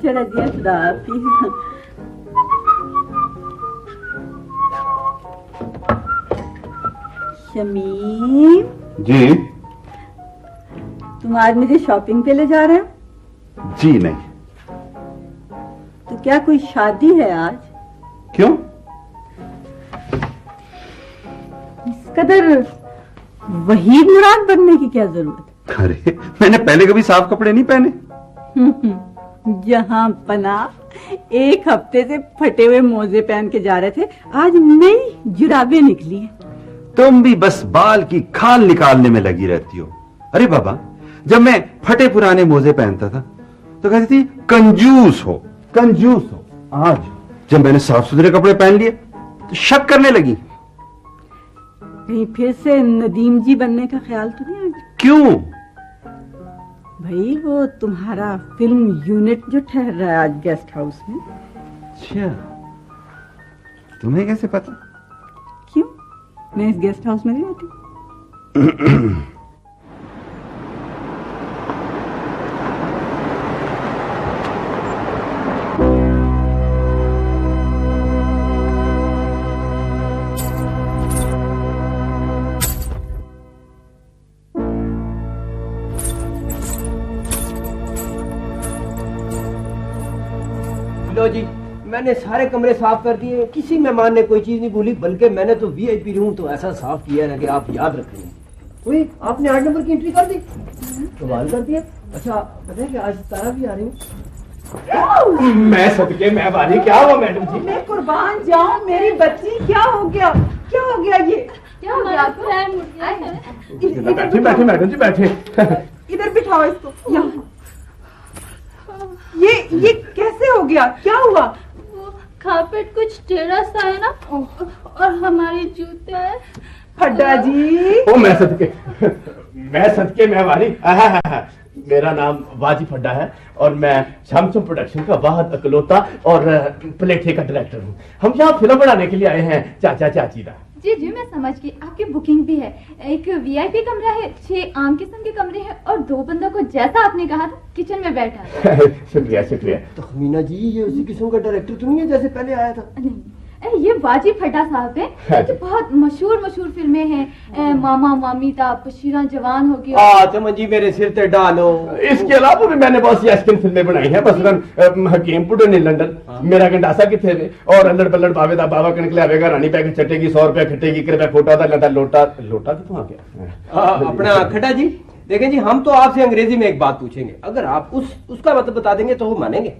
अच्छा रजिया, खुदा हाफिज। शमीम जी। तुम आज मुझे शॉपिंग पे ले जा रहे हो? जी नहीं। तो क्या कोई शादी है आज? क्यों? इस कदर वहीद मुराद बनने की क्या जरूरत? अरे मैंने पहले कभी साफ कपड़े नहीं पहने। जहां पना एक हफ्ते से फटे हुए मोजे पहन के जा रहे थे, आज नई जुराबें निकली हैं। तुम भी बस बाल की खाल निकालने में लगी रहती हो। अरे बाबा, जब मैं फटे पुराने मोजे पहनता था तो कहती थी कंजूस हो, कंजूस हो। आज जब मैंने साफ सुथरे कपड़े पहन लिए तो शक करने लगी। कहीं फिर से नदीम जी बनने का ख्याल तो नहीं आया? क्यों? भाई वो तुम्हारा फिल्म यूनिट जो ठहर रहा है आज गेस्ट हाउस में। अच्छा, तुम्हें कैसे पता? क्यों? मैं इस गेस्ट हाउस में नहीं रहती। लो जी, मैंने सारे कमरे साफ कर दिए, किसी मेहमान ने कोई चीज नहीं भूली, बल्कि मैंने तो वीआईपी रूम तो ऐसा साफ किया है कि आप याद रखेंगे। वही आपने 8 नंबर की एंट्री कर दी, कमाल कर दिया। अच्छा पता है कि आज तारा भी आ रही है। मैं सदके मेहरबानी, क्या हुआ मैडम जी? मैं कुर्बान जाऊं, मेरी बच्ची, क्या हो गया? क्या हो गया? ये क्या हो गया? बैठे बैठे मैडम जी, बैठे। इधर बिठाओ इसको। यहाँ ये कैसे हो गया? क्या हुआ? वो कारपेट कुछ टेढ़ा सा है ना, और हमारे जूते। फड्डा जी। ओ मैं सदके मेहरबानी। मेरा नाम वाजी फड्डा है और मैं छमछम प्रोडक्शन का वाहद अकलौता और प्लेठे का डायरेक्टर हूँ। हम यहाँ फिल्म बनाने के लिए आए हैं, चाचा चाची दा। जी जी मैं समझ गई, आपकी बुकिंग भी है। एक वीआईपी कमरा है, 6 आम किस्म के कमरे हैं और 2 बंदों को जैसा आपने कहा था किचन में बैठा है। शुक्रिया शुक्रिया। तो मीना जी, ये उसी किस्म का डायरेक्टर तो नहीं है जैसे पहले आया था? नहीं, ये वाजी फड्डा साहब है जो बहुत मशहूर फिल्में हैं, मामा मामी दा, बशीरा जवान हो गया। चमन जी मेरे सिर ते डालो। इसके अलावा भी मैंने बहुत सी एक्शन फिल्में बनाई हैं, मसलन हकीमपुर ने लंदन, मेरा गंडासा किथे वे, और अल्लड़ पल्लड़ बावे दा बाबा कनक लावेगा, रानी पैक चटेगी, 100 रुपया खटेगी, कृपया खोटा दा लंदा लोटा लोटा तो आ गया। अपना खड्डा जी देखें जी, हम तो आपसे अंग्रेजी में एक बात पूछेंगे, अगर आप उसका मतलब बता देंगे तो वो मानेंगे।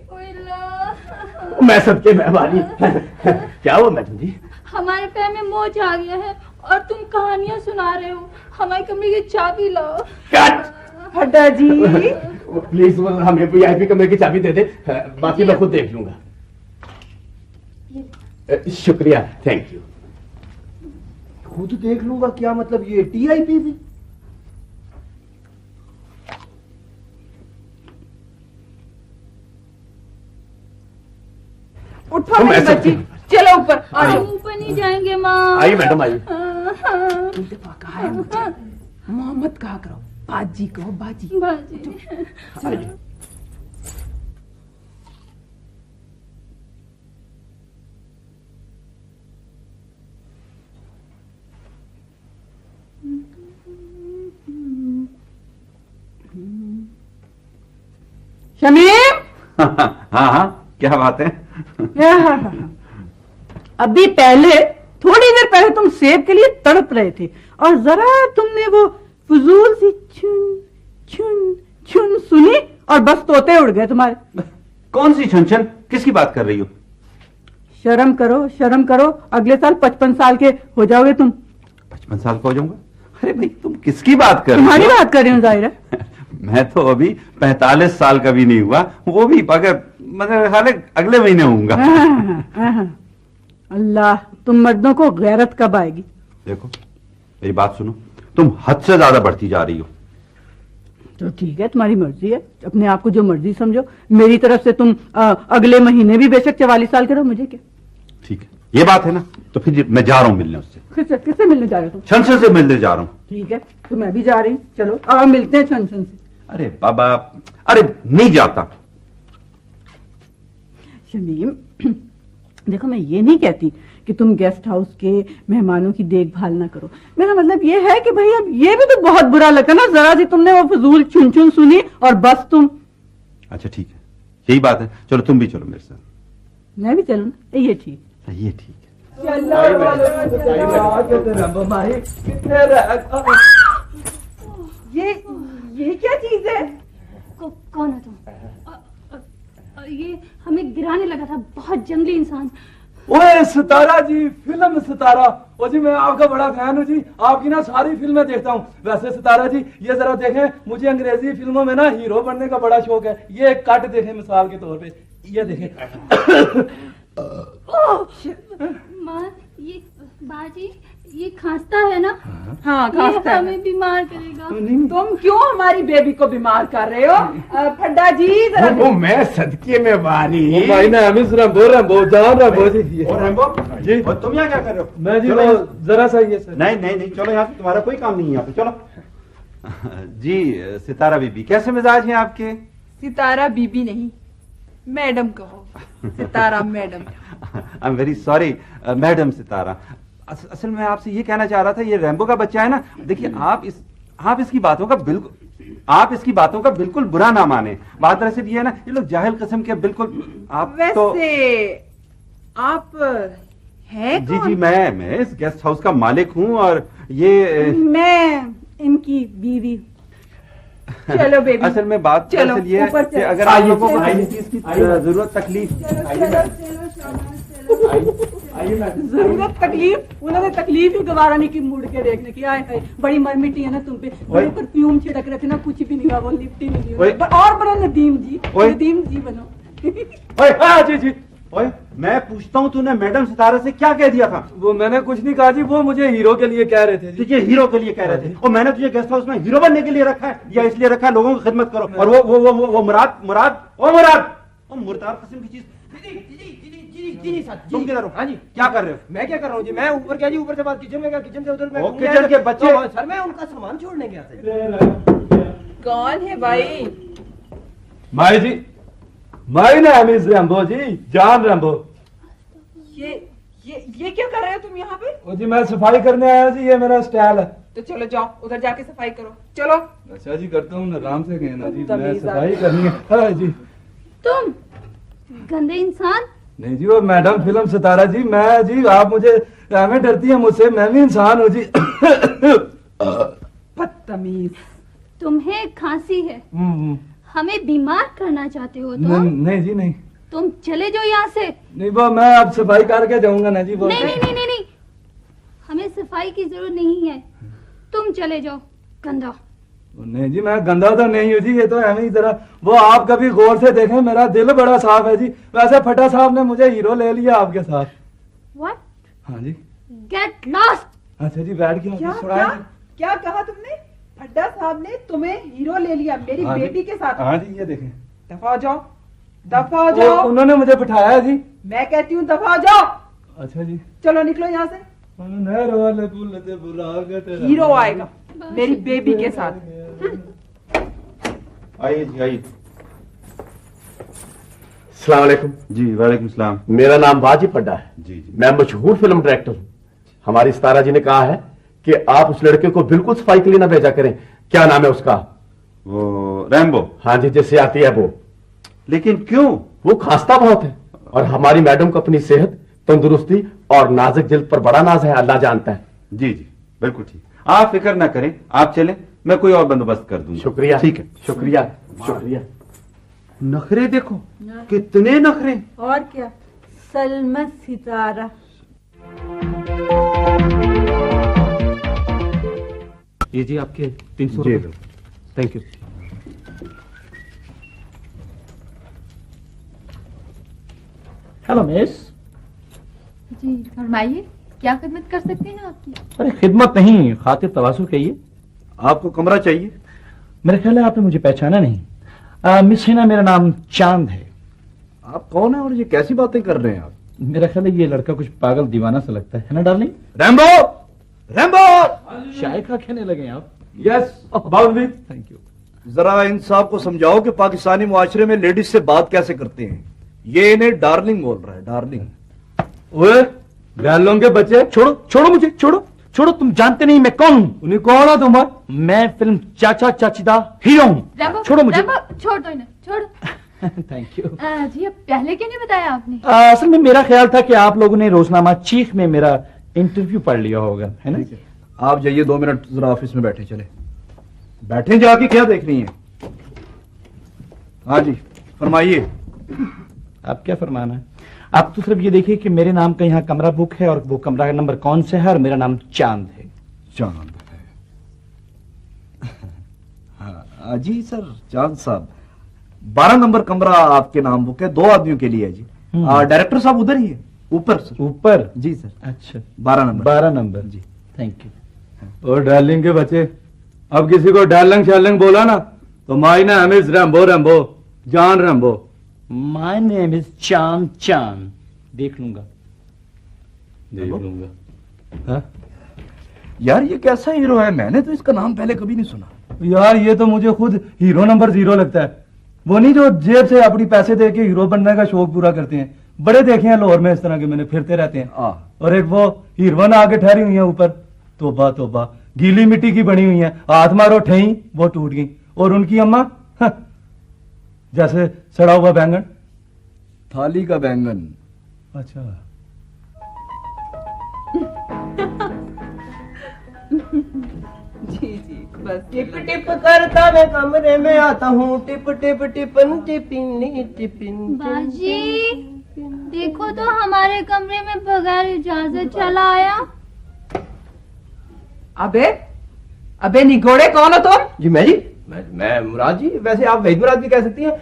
मैं सबके मेहरबानी। क्या हुआ मैडम जी? हमारे पैर में मोच आ गया है और तुम कहानियां सुना रहे हो, हमारे कमरे की चाबी लाओ। फड्डा जी प्लीज हमें वीआईपी कमरे की चाबी दे दे, बाकी मैं खुद देख लूंगा। शुक्रिया, थैंक यू। खुद देख लूंगा क्या मतलब? ये टीआईपी भी? उठो मेरी बच्ची, चलो ऊपर। ऊपर नहीं जाएंगे माँ। आइए मैडम आइए। कहा है मुझे मोहम्मद कहा करो, बाजी कहो, बाजी बाजी। आइए। शमीम। हाँ हाँ, क्या बात है? अभी पहले, थोड़ी देर पहले तुम सेब के लिए तड़प रहे थे और जरा तुमने वो फजूल सी छुन छुन छुन सुनी और बस तोते उड़ गए तुम्हारे। कौन सी छन? किसकी बात कर रही हो? शर्म करो, शर्म करो, अगले साल 55 साल के हो जाओगे तुम। 55 साल का हो जाऊंगा? अरे भाई, तुम किसकी बात कर रही हो? तुम्हारी बात कर रही हूँ जाहिर है। मैं तो अभी 45 साल का भी नहीं हुआ, वो भी अगर मतलब हालांकि अगले महीने होऊंगा। अल्लाह, तुम मर्दों को गैरत कब आएगी? देखो मेरी बात सुनो, तुम हद से ज्यादा बढ़ती जा रही हो। तो ठीक है, तुम्हारी मर्जी है, अपने आप को जो मर्जी समझो। मेरी तरफ से तुम अगले महीने भी बेशक 44 साल के रहो, मुझे क्या। ठीक है, ये बात है ना, तो फिर मैं जा रहा हूँ मिलने उससे। किससे मिलने जा रहे हो तुम? छनछन से मिलने जा रहा हूँ। ठीक है, तो मैं भी जा रही हूँ, चलो अब मिलते हैं छनछन से। अरे बाबा, अरे नहीं जाता। शमीम, देखो मैं ये नहीं कहती कि तुम गेस्ट हाउस के मेहमानों की देखभाल ना करो। मेरा मतलब ये है कि भाई अब ये भी तो बहुत बुरा लगता ना, जरा सी तुमने वो फजूल चुन चुन सुनी और बस तुम। अच्छा ठीक है, यही बात है, चलो तुम भी चलो मेरे साथ। मैं भी चलूं ना? ये ठीक ये ठीक है। ये क्या चीज है? कौन है तुम? ये हमें गिराने लगा था, बहुत जंगली इंसान। ओए सितारा जी, फिल्म सितारा। ओ जी मैं आपका बड़ा फैन हूँ जी, आपकी ना सारी फिल्में देखता हूँ। वैसे सितारा जी ये जरा देखें, मुझे अंग्रेजी फिल्मों में ना हीरो बनने का बड़ा शौक है। ये एक कट देखें मिसाल के तौर पे, ये देखें। माँ, ये बाजी ये खांसता है ना? हाँ ये खांसता है। हमें बीमार करेगा। तुम क्यों हमारी बेबी को बीमार कर रहे हो? फड्डा जी जरा। वो मैं सदके में वाली। भाई ना हमें रंबो रंबो जान रंबो जी। और रैम्बो जी। और तुम यहाँ क्या कर रहे हो? मैं जी चलो वो यहाँ जरा सा ये सर। नहीं नहीं नहीं, चलो यहाँ से, तुम्हारा कोई काम नहीं है यहाँ पे, चलो। जी सितारा बीबी, कैसे मिजाज हैं आपके? सितारा बीबी नहीं, मैडम कहो। Sitara madam. I am very sorry madam Sitara. असल में आपसे ये कहना चाह रहा था, ये रैम्बो का बच्चा है ना, देखिए आप इसकी बातों का बिल्कुल बुरा ना माने। बात दरअसल ये है ना, ये लोग जाहिल किस्म के बिल्कुल। आप तो वैसे आप हैं जी कौन? जी मैं इस गेस्ट हाउस का मालिक हूँ और ये मैं इनकी बीवी। चलो बेबी, असल में बात चलो, दरअसल ये है ऊपर कि चलो। अगर आप लोगों को आइए, किसी चीज की जरूरत तकलीफ जरूरत तकलीफ, उन्होंने तकलीफ ही गवारा नहीं की मुड़ के देखने की। आए हाय बड़ी मरमिटी है ना तुम पे, ओए। परफ्यूम छिड़क रहे थे ना, कुछ भी नहीं हुआ, वो लिफ्ट ही नहीं ओए। हुई। और बनो नदीम जी, ओए। नदीम जी बनो। ओए, हाँ जी जी। ओए मैं पूछता हूँ, तूने मैडम सितारा से क्या कह दिया था? वो मैंने कुछ नहीं कहा जी, वो मुझे हीरो के लिए कह रहे थे जी। तुझे हीरो के लिए कह रहे थे, और मैंने तुझे गेस्ट हाउस में हीरो बनने के लिए रखा है या इसलिए रखा है लोगों की खिदमत करो? और वो मुर्तार किस्म की चीज। तुम किधर हो? हाँ जी। क्या कर रहे हो? मैं क्या कर रहा हूँ जी? मैं ऊपर क्या जी, ऊपर से बात किचन में गया, किचन से उधर मैं ओ, घूम किचन गया। के बच्चे। तो सर मैं उनका सामान छोड़ने गया था। कौन है भाई? माई जी, माई ना हमीज रैम्बो जी, जान रैम्बो। ये क्या कर रहे हो तुम यहाँ पे? ओ जी मैं सफाई करने आया जी, ये मेरा स्टाइल है। तो चलो जाओ उधर जाके सफाई करो, चलो। अच्छा जी करता हूँ, आराम से गए ना जी, मैं तमीज़ सफाई करनी है। हाँ जी। तुम गंदे इंसान। नहीं जी वो मैडम फिल्म सितारा जी, मैं जी आप मुझे हमें डरती है मुझसे, मैं भी इंसान हूँ जी। बदतमीज। तुम्हें खांसी है, हमें बीमार करना चाहते हो नहीं, तुम? नहीं जी नहीं। तुम चले जाओ यहाँ से। नहीं वो मैं अब सफाई करके जाऊंगा ना जी। वो नहीं नहीं नहीं नहीं नहीं, हमें सफाई की जरूरत नहीं है, तुम चले जाओ। गंदा। नहीं जी मैं गंदा तो नहीं हूँ जी, ये तो हमें ही जरा वो आप कभी गौर से देखें, मेरा दिल बड़ा साफ है जी। वैसे फटा साहब ने मुझे हीरो ले लिया आपके साथ। What? हाँ जी। Get lost. अच्छा जी बैठ गया। क्या सुनाया क्या जी। क्या कहा तुमने? फड्डा साहब ने तुम्हें हीरो ले लिया मेरी हाँ जी। बेबी के साथ? हाँ जी ये देखें। दफा हो जाओ, दफा हो जाओ। उन्होंने मुझे बिठाया जी। मैं कहती हूँ दफा हो जाओ। अच्छा जी। चलो निकलो यहाँ से। नहर वाले पुल से बुला के तेरा हीरो आएगा मेरी बेबी के साथ। आइए जी आइए। अस्सलाम वालेकुम। जी वालेकुम सलाम। मेरा नाम वाजिब फड्डा है। जी जी। मैं मशहूर फिल्म डायरेक्टर हूँ। हमारी सितारा जी ने कहा है कि आप उस लड़के को बिल्कुल सफाई के लिए ना भेजा करें। क्या नाम है उसका? वो रैम्बो। हाँ जी, जिससे आती है वो। लेकिन क्यों? वो खांसता बहुत है और हमारी मैडम को अपनी सेहत, तंदुरुस्ती और नाजुक जिल्द पर बड़ा नाज है, अल्लाह जानता है। जी जी बिल्कुल ठीक, आप फिक्र ना करें, आप चलें, मैं कोई और बंदोबस्त कर दूंगा। शुक्रिया। ठीक है। शुक्रिया शुक्रिया। नखरे देखो, कितने नखरे। और क्या, सलमा सितारा। ये जी आपके 300 रुपए। Thank you. Hello miss. जी फरमाइए, क्या खिदमत कर सकते हैं आपकी? अरे खिदमत नहीं, खातिर तवासु कहिए। आपको कमरा चाहिए? मेरे ख्याल है आपने मुझे पहचाना नहीं। मिस हिना मेरा नाम चांद है। आप कौन है और ये कैसी बातें कर रहे हैं आप? मेरा ख्याल है ये लड़का कुछ पागल दीवाना सा लगता है ना डार्लिंग? Rambo, Rambo. शायका कहने लगे आप? Yes bowl. Thank you. जरा इन साहब को समझाओ कि पाकिस्तानी मुआशरे में लेडीज से बात कैसे करते हैं। ये इन्हें डार्लिंग बोल रहा है, डार्लिंग। ओए बैलों के बच्चे, छोड़ो छोड़ो मुझे, छोड़ो छोड़ो, तुम जानते नहीं मैं कौन हूँ। उन्हें कौन हो तुम? मैं फिल्म चाचा चाचीदा हीरो हूँ। छोड़ो मुझे। छोड़ दो इन्हें, छोड़। Thank you. जी अब पहले क्यों नहीं बताया आपने? असल में मेरा ख्याल था कि आप लोगों ने रोजनामा चीख में मेरा इंटरव्यू पढ़ लिया होगा, है ना? आप जाइए 2 मिनट जरा ऑफिस में बैठे, चले बैठे, जाके क्या देख रही हैं? हाँ जी फरमाइए। आप क्या फरमाना है? आप तो सिर्फ ये देखिए कि मेरे नाम का यहाँ कमरा बुक है और वो कमरा का नंबर कौन से है, और मेरा नाम चांद है। चांद है। हाँ जी सर, चांद साहब 12 नंबर कमरा आपके नाम बुक है, 2 आदमियों के लिए है जी। डायरेक्टर साहब उधर ही है, ऊपर सर। ऊपर? जी सर। अच्छा 12 नंबर। 12 नंबर जी, थैंक यू। और डार्लिंग के बच्चे, अब किसी को डार्लिंग शार्लिंग बोला ना तो माई name is Rambo, Rambo John Rambo. My name is चांद चांद। देख लूंगा। हाँ? यार ये कैसा हीरो है? मैंने तो इसका नाम पहले कभी नहीं सुना। यार ये तो मुझे खुद हीरो नंबर 0 लगता है। वो नहीं जो जेब से अपनी पैसे दे के हीरो बनने का शौक पूरा करते हैं, बड़े देखे हैं लाहौर में इस तरह के, मैंने फिरते रहते हैं। और एक वो हीरोइन आके ठहरी हुई है ऊपर, तोबा तोबा, गीली मिट्टी की बनी हुई है, हाथ मारो ठही वो टूट गई। और उनकी अम्मा जैसे सड़ा हुआ बैंगन, थाली का बैंगन। अच्छा जी जी बस टिप टिप करता मैं कमरे में आता हूँ, टिप टिप टिपन टिपिनी टिपिन। बाजी देखो तो हमारे कमरे में बगैर इजाजत चला आया। अबे अबे निगोड़े कौन हो तुम? जी मैं मुराद जी। वैसे आप वहीद मुराद भी कह सकती हैं।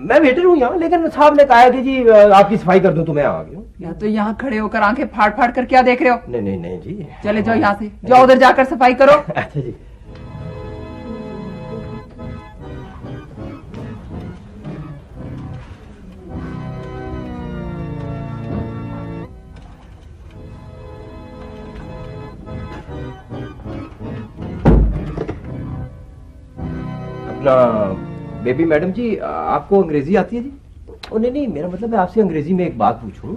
मैं वेटर हूँ यहाँ, लेकिन साहब ने कहा है कि जी आपकी सफाई कर दूं तो मैं आ गया हूँ। या तो यहाँ खड़े होकर आंखें फाड़ फाड़ कर क्या देख रहे हो? नहीं जी। चले जाओ यहाँ से, जाओ उधर जाकर सफाई करो। अच्छा जी। बेबी मैडम जी, आपको अंग्रेजी आती है जी? नहीं, मेरा मतलब है आपसे अंग्रेजी में एक बात पूछूं।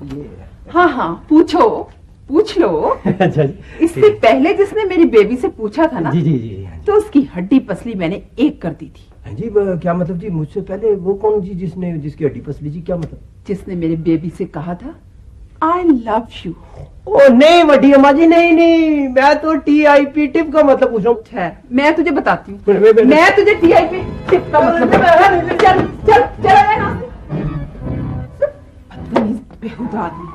ये हाँ हाँ पूछो, पूछ लो। अच्छा जी। इससे पहले जिसने मेरी बेबी से पूछा था ना, जी तो उसकी हड्डी पसली मैंने एक कर दी थी। हाँ जी, क्या मतलब जी? मुझसे पहले वो कौन जी जिसकी हड्डी पसली जी? क्या मतलब? जिसने मेरी बेबी से कहा था आई लव यू। ओ नहीं वड्डी अम्मा जी, नहीं, मैं तो TIP टिप का मतलब पूछ रहा हूँ। मैं तुझे बताती हूँ, मैं मैं तुझे TIP टिप का मतलब चल चल चल यहाँ से। बदतमीज बेहुदा आदमी।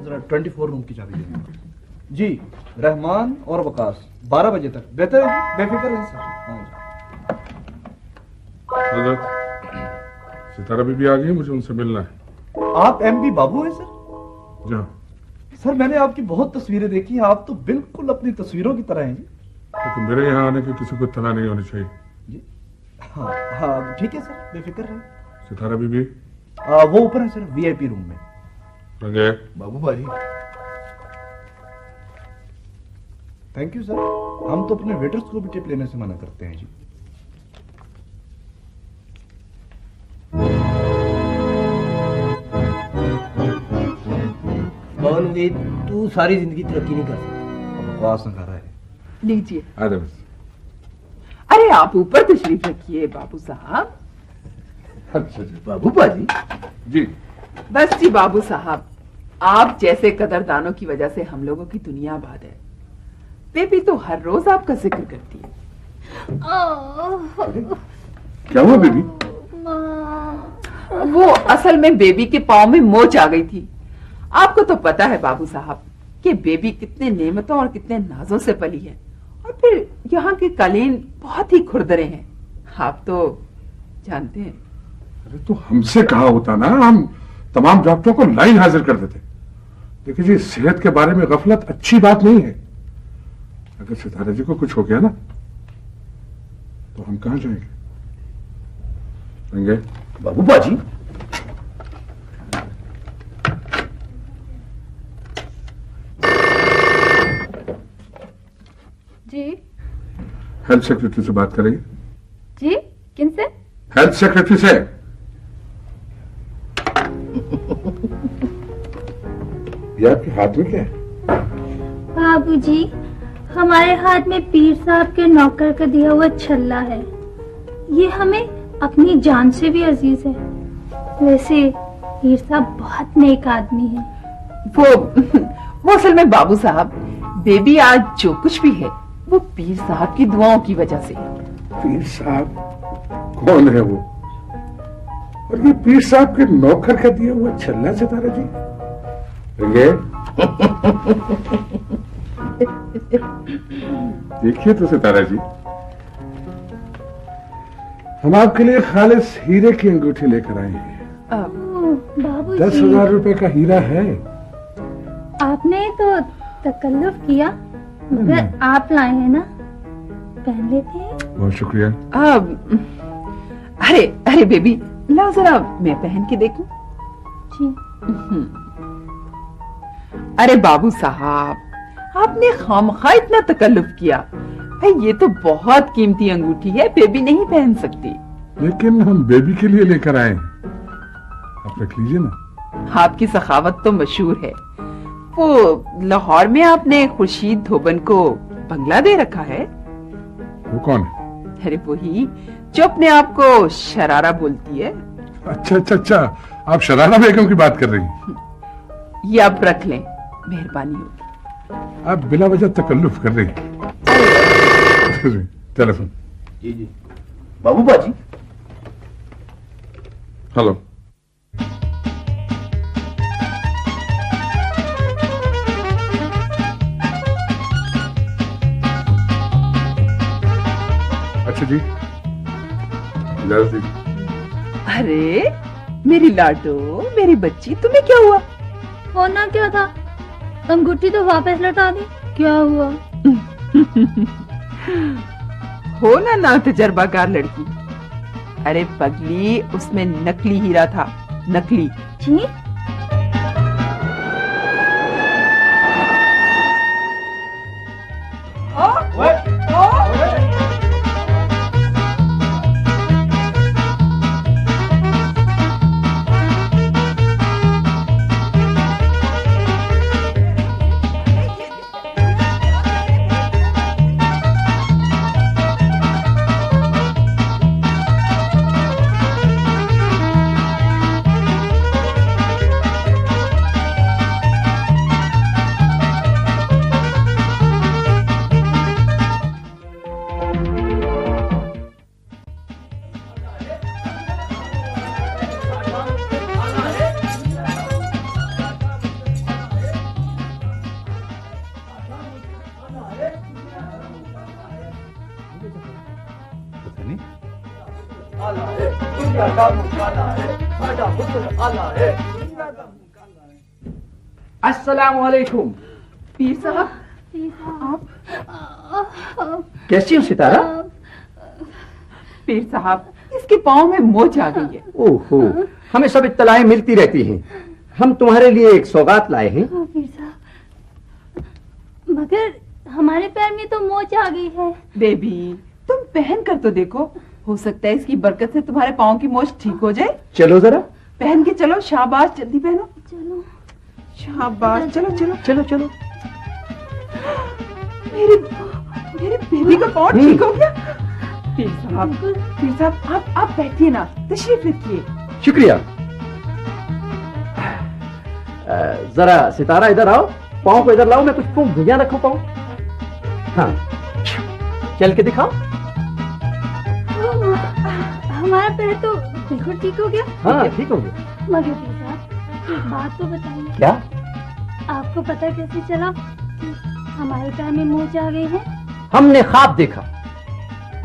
जरा 24 रूम की चाबी दे जी। रहमान और वकास 12 बजे तक। बेहतर है जी, बेफिक्र है सर। हाँ जी। सितारा बीबी आ गई, मुझे उनसे मिलना है। आप MB बाबू हैं सर? जा। सर मैंने आपकी बहुत तस्वीरें देखी हैं, आप तो बिल्कुल अपनी तस्वीरों की तरह हैं जी। लेकिन मेरे यहाँ आने की किसी को इत्तला नहीं होनी चाहिए जी। हाँ ठीक है सर, बेफिक्र है। सितारा बीबी वो ऊपर है सर, VIP रूम में। रंगे बाबू भाई थैंक यू सर। हम तो अपने वेटर्स को भी टिप लेने से मना करते हैं जी। तू सारी जिंदगी तरक्की नहीं कर सकता। बकवास न कर रहा है। लीजिए। अरे आप ऊपर तशरीफ रखिए बाबू साहब। अच्छा जी बाबू बाजी जी। बस जी बाबू साहब, आप जैसे कदरदानों की वजह से हम लोगों की दुनिया आबाद है। बेबी तो हर रोज आपका जिक्र करती है। क्या हुआ बेबी? वो असल में बेबी के पाँव में मोच आ गई थी। आपको तो पता है बाबू साहब कि बेबी कितने नेमतों और कितने नाजों से पली है, और फिर यहाँ के कालीन बहुत ही खुरदरे हैं, आप तो जानते हैं। अरे तो हमसे कहा होता ना, हम तमाम डॉक्टरों को लाइन हाजिर कर देते। देखिए जी, सेहत के बारे में गफलत अच्छी बात नहीं है। अगर सितारे जी को कुछ हो गया ना तो हम कहाँ जाएंगे? रंगे बाबू बाजी जी हेल्थ सेक्रेटरी से बात करेंगे। जी किनसे? हेल्थ सेक्रेटरी से। ये आपके हाथ में क्या है? बाबूजी, हमारे हाथ में पीर साहब के नौकर का दिया हुआ छल्ला है। ये हमें अपनी जान से भी अजीज है। वैसे पीर साहब बहुत नेक आदमी है। वो असल में बाबू साहब, बेबी आज जो कुछ भी है वो पीर साहब की दुआओं की वजह से। पीर साहब कौन है वो? और ये पीर साहब के नौकर का दिया हुआ छल्ला सितारा जी? देखिए तो सितारा जी, हम आपके लिए खालिस हीरे की अंगूठी लेकर आए हैं। बाबूजी, 10,000 रुपए का हीरा है। आपने तो तकल्लुफ किया, मगर आप लाए हैं ना, पहन लेते हैं। बहुत शुक्रिया। अरे अरे बेबी, लाओ जरा मैं पहन के देखूं। जी। अरे बाबू साहब, आपने खामखा इतना तकल्लुफ किया। भाई ये तो बहुत कीमती अंगूठी है, बेबी नहीं पहन सकती। लेकिन हम बेबी के लिए लेकर आए हैं, आप रख लीजिए ना। आपकी सखावत तो मशहूर है। वो लाहौर में आपने खुर्शीद धोबन को बंगला दे रखा है। वो कौन है? अरे वही जो अपने आप को शरारा बोलती है। अच्छा अच्छा अच्छा, आप शरारा बेगम की बात कर रही हैं। ये आप रख लें, मेहरबानी होगी। आप बिला वजह तकल्लुफ कर रही हैं। टेलीफोन। जी जी बाबू बाजी। हेलो। अच्छा जी, इजाजत दीजिए। अरे मेरी लाडो, मेरी बच्ची, तुम्हें क्या हुआ? होना क्या था, अंगूठी तो वापस लौटा दी। क्या हुआ? हो ना तजर्बाकार लड़की। अरे पगली, उसमें नकली हीरा था, नकली। जी? अस्सलामु अलैकुम। पीर साहब, कैसी हो सितारा? पीर साहब, इसके पाँव में मोच आ गई है। ओहो, हमें सब इत्तलाएं मिलती रहती हैं। हम तुम्हारे लिए एक सौगात लाए हैं। पीर साहब, मगर हमारे पैर में तो मोच आ गई है। बेबी, तुम पहन कर तो देखो, हो सकता है इसकी बरकत से तुम्हारे पाँव की मोच ठीक हो जाए। चलो जरा, पहन के चलो। शाबाश, जल्दी पहनो। चलो शाबाश, चलो चलो चलो चलो। मेरे बेबी का पाँव ठीक हो गया। पीर साहब, आप बैठिए ना, तशरीफ रखिए। शुक्रिया। जरा सितारा इधर आओ, पाँव को इधर लाओ, मैं कुछ भुजिया रखूं पाँव। हाँ, चल के दिखाओ। हमारा पैर तो बिल्कुल ठीक हो गया। हाँ, ठीक हो गया। मगर पीर साहब, एक बात तो बताइए। क्या? आपको पता कैसे चला कि हमारे पैर में मोच आ गई है? हमने ख्वाब देखा,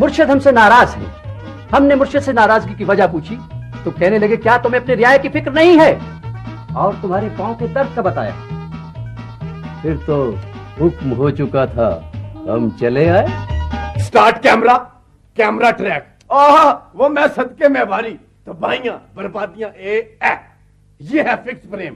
मुर्शिद हमसे नाराज है। हमने मुर्शिद से नाराजगी की वजह पूछी तो कहने लगे, क्या तुम्हें अपने रियाया की फिक्र नहीं है? और तुम्हारे पाँव के दर्द का बताया। फिर तो हुक्म हो चुका था, हम चले आए। Start camera, camera track. आहा, वो मैं सदके में वारी, तबाहियां बर्बादियां ए। ये है फिक्स फ्रेम,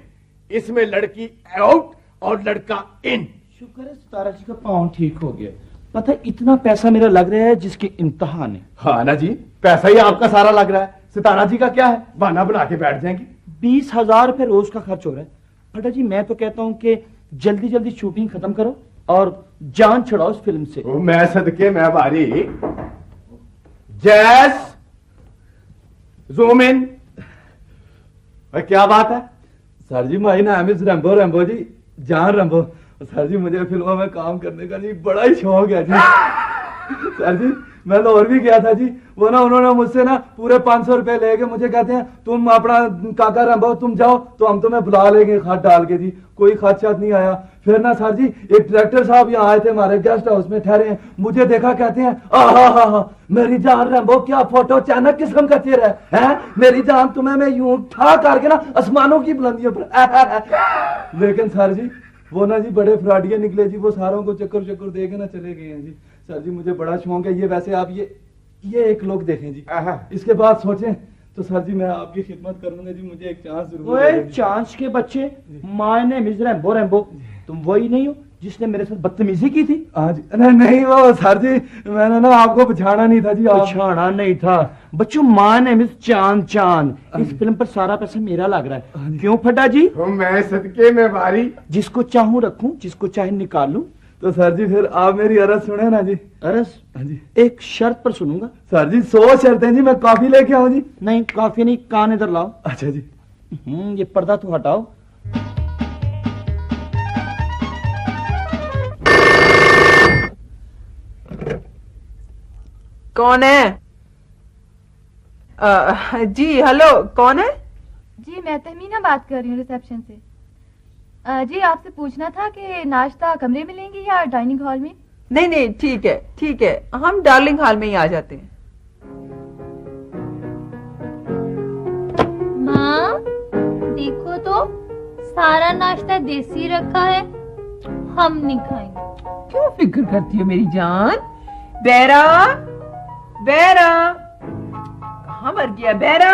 इसमें लड़की आउट और लड़का इन। शुक्र है सितारा जी का पाँव ठीक हो गया। पता है इतना पैसा मेरा लग रहा है जिसकी इंतहा नहीं। हाँ ना जी, पैसा ही आपका सारा लग रहा है। सितारा जी का क्या है, बहाना बना के बैठ जाएंगे। 20,000 रुपए रोज का खर्च हो रहा है। फटा जी मैं तो कहता हूँ कि जल्दी जल्दी शूटिंग खत्म करो और जान छुड़ाओ इस फिल्म से। मैं सदके मैं बारी। जैस जूम इन। क्या बात है सर जी? माई नाम इज रंबो। रंबो जी, जान रंबो। सर जी मुझे फिल्मों में काम करने का जी बड़ा ही शौक है जी। सर जी मैं तो और भी गया था जी, वो ना उन्होंने मुझसे ना पूरे 500 रुपए लेके मुझे कहते हैं तुम अपना काका रंबो तुम जाओ तो हम तुम्हें बुला लेंगे खत डाल के जी। कोई खत शात नहीं आया। फिर ना सर जी एक डायरेक्टर साहब यहाँ आए थे हमारे गेस्ट हाउस में ठहरे हैं, मुझे देखा कहते हैं आहा मेरी जान रंबो क्या फोटो अचानक किस्म का चेहरा है, मेरी जान तुम्हें मैं यूं उठा करके ना आसमानों की बुलंदियों पर। लेकिन सर जी वो ना जी बड़े फ्रॉडिये निकले जी, वो सारों को चक्कर चक्कर दे के ना चले गए हैं जी। सर जी मुझे बड़ा शौक है ये, वैसे आप ये एक लोग देखें जी, इसके बाद सोचें तो सर जी मैं आपकी खिदमत करूंगा जी, मुझे एक चांस जरूर दे दीजिए। चांस के बच्चे, my name is Rambo. Rambo तुम वही नहीं हो जिसने मेरे साथ बदतमीजी की थी? आज नहीं वो सर जी मैंने ना आपको पछाड़ा नहीं था जी। पछाड़ा नहीं था बच्चों, माय नेम इज चांद। चांद इस फिल्म पर सारा पैसा मेरा लग रहा है। क्यों फटा जी? मैं सदके में बारी। जिसको चाहूं रखूं, जिसको चाहे निकालूं। तो सर जी फिर आप मेरी अरज सुने ना जी। अरज? हाँ जी। एक शर्त पर सुनूंगा। सर जी 100 शर्तें जी, मैं कॉफी लेके आऊं जी? नहीं कॉफी नहीं, कान इधर लाओ। अच्छा जी। ये पर्दा तो हटाओ। कौन है? जी हेलो, कौन है? जी मैं तहमीना बात कर रही हूँ रिसेप्शन से। जी आपसे पूछना था कि नाश्ता कमरे में लेंगे या डाइनिंग हॉल में? नहीं नहीं ठीक है ठीक है, हम डार्लिंग हॉल में ही आ जाते हैं। माँ देखो तो सारा नाश्ता देसी रखा है, हम नहीं खाएंगे। क्यों फिक्र करती हो मेरी जान? बेरा बेरा कहाँ मर गया बेरा?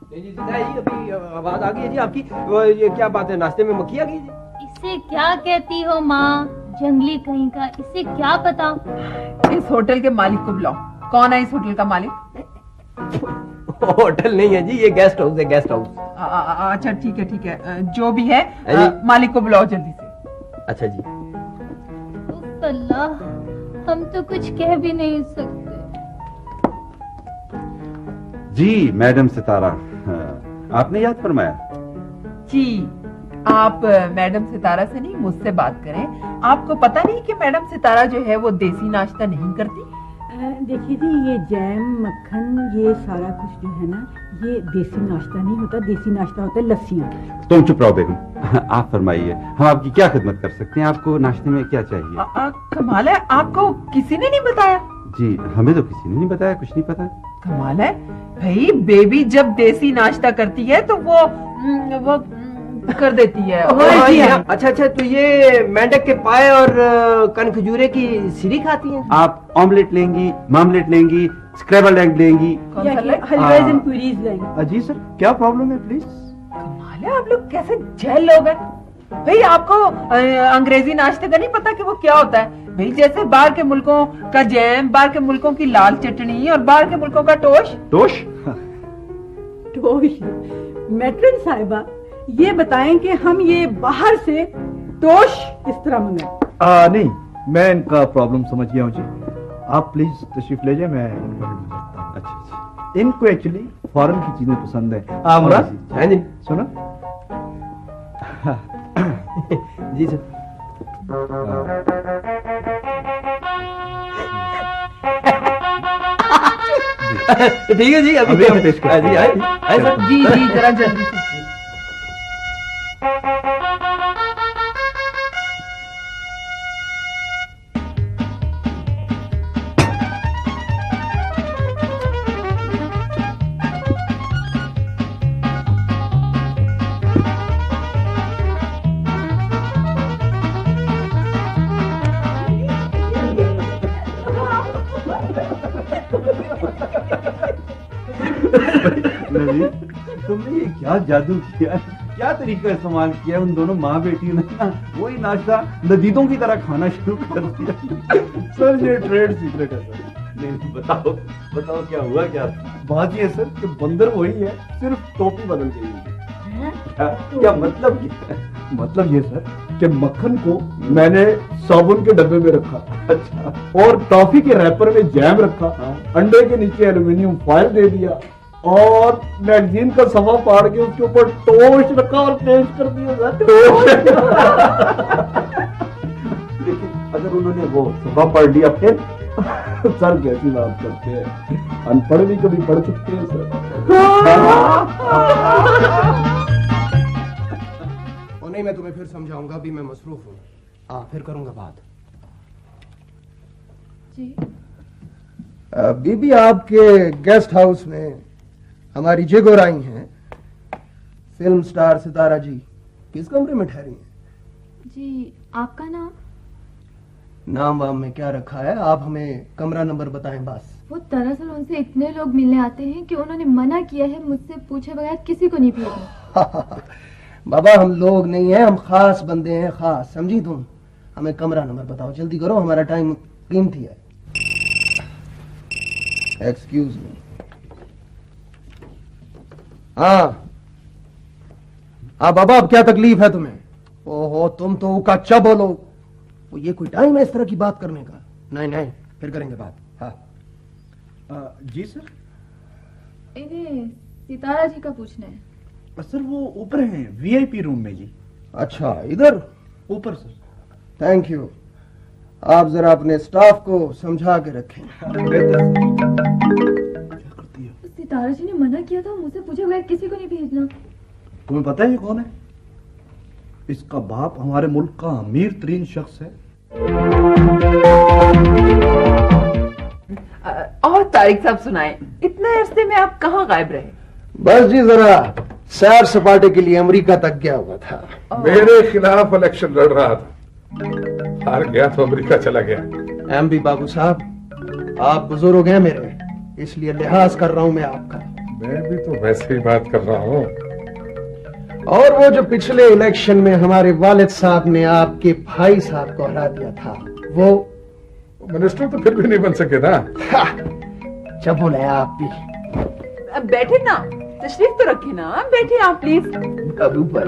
जी अभी आवाज आ गई है जी आपकी। ये क्या बात है, नाश्ते में मक्खी आ गई जी? इसे क्या कहती हो माँ, जंगली कहीं का, इसे क्या पता। इस होटल के मालिक को बुलाओ। कौन है इस होटल का मालिक? होटल नहीं है जी, ये गेस्ट हाउस है, गेस्ट हाउस। अच्छा ठीक है जो भी है मालिक को बुलाओ जल्दी से। अच्छा जी। अल्लाह हम तो कुछ कह भी नहीं सकते। जी मैडम सितारा, आपने याद फरमाया। जी आप मैडम सितारा से नहीं मुझसे बात करें। आपको पता नहीं कि मैडम सितारा जो है वो देसी नाश्ता नहीं करती? देखिए जी ये जैम मक्खन ये सारा कुछ जो है ना ये देसी नाश्ता नहीं होता, देसी नाश्ता होता है लस्सियाँ। तुम चुप रहो बेगम, आप फरमाइए हम आपकी क्या खिदमत कर सकते हैं, आपको नाश्ते में क्या चाहिए? कमाल है, आपको किसी ने नहीं बताया? जी हमें तो किसी ने नहीं बताया, कुछ नहीं पता। कमाल है भाई, बेबी जब देसी नाश्ता करती है तो वो कर देती है। अच्छा तो ये मेंढक के पाए और कन खजूरे की सिरी खाती हैं? आप ऑमलेट लेंगी, मामलेट लेंगी, स्क्रैबल्ड एग लेंगी? हलवाईज एंड पूरीज लेंगी। जी सर क्या प्रॉब्लम है प्लीज? कमाल है, आप लोग कैसे जहल लोग हैं भाई। आपको अंग्रेजी नाश्ते का नहीं पता कि वो क्या होता है भाई? जैसे बाहर के मुल्कों का जैम, बाहर के मुल्कों की लाल चटनी और बाहर के मुल्कों का टोश। टोश? टोश? मैट्रन साहिबा ये बताएं कि हम ये बाहर से टोश इस तरह मंगाएं? नहीं मैं इनका प्रॉब्लम समझ गया हूँ जी, आप प्लीज तशरीफ ले जाए, मैं इनको हैंडल करता हूँ। अच्छा इनको एक्चुअली फॉरेन की चीजें पसंद है। मुराद जी सुनो। जी सर। ठीक है जी अभी हम पेश करें। जी आए सर। जी जरा जल्दी से। तुमने ये क्या जादू किया? क्या तरीका इस्तेमाल किया उन दोनों माँ बेटी ने ना, वही नाश्ता लजीदों की तरह खाना शुरू कर दिया। सर ये ट्रेड सीक्रेट है सर। नहीं, बताओ बताओ क्या हुआ क्या? बात ये है सर कि बंदर वही है, सिर्फ टोपी बदल गई है। क्या मतलब क्या? मतलब ये सर कि मक्खन को मैंने साबुन के डब्बे में रखा, अच्छा, और टॉफी के रैपर में जैम रखा, अंडे के नीचे एल्यूमिनियम फॉइल दे दिया, और मैगजीन का सफा फाड़ के उसके ऊपर टोस्ट रखा और पेश कर दिया सर। लेकिन अगर उन्होंने वो सफा पढ़ लिया फिर? सर कैसी बात करते हैं, अनपढ़ भी कभी पढ़ सकते हैं सर। और नहीं, मैं तुम्हें फिर समझाऊंगा, अभी मैं मसरूफ हूँ। हाँ, फिर करूंगा बात। जी बीबी, आपके गेस्ट हाउस में हमारी जिगोर आई हैं, फिल्म स्टार सितारा जी किस कमरे में ठहरी हैं? जी, आपका नाम? नाम वाम में क्या रखा है, आप हमें कमरा नंबर बताएं बस। वो दरअसल उनसे इतने लोग मिलने आते हैं कि उन्होंने मना किया है मुझसे पूछे बगैर किसी को नहीं भेजना। बाबा, हम लोग नहीं हैं, हम खास बंदे हैं, खास, समझी तुम? हमें कमरा नंबर बताओ, जल्दी करो, हमारा टाइम कीमती है। Excuse me. हाँ बाबा, अब क्या तकलीफ है तुम्हें? ओहो, तुम तो उका बोलो। वो ये कोई टाइम है इस तरह की बात करने का? नहीं नहीं, फिर करेंगे बात। हाँ जी सर। इन्हें सितारा जी का पूछना है। सर वो ऊपर हैं, वीआईपी रूम में जी। अच्छा, इधर ऊपर सर। Thank you. आप जरा अपने स्टाफ को समझा के रखें। सितारा जी ने मना किया था मुझसे पूछे बगैर किसी को नहीं भेजना। तुम्हें पता है ये कौन है? इसका बाप हमारे मुल्क का अमीर तरीन शख्स है। और तारिक साहब सुनाए, इतने अरसे में आप कहाँ गायब रहे? बस जी, जरा सैर सपाटे के लिए अमेरिका तक गया हुआ था। मेरे खिलाफ इलेक्शन लड़ रहा था, हार गया तो अमेरिका चला गया। एमपी बाबू साहब, आप बुजुर्ग हैं मेरे, इसलिए लिहाज कर रहा हूं मैं आपका। मैं भी तो वैसे ही बात कर रहा हूँ। और वो जो पिछले इलेक्शन में हमारे वालिद साहब ने आपके भाई साहब को हरा दिया था, वो मिनिस्टर तो फिर भी नहीं बन सके ना। चबुल है आप भी। अब बैठे ना, तशरीफ तो रखे ना, बैठे आप प्लीज। बाबू पर।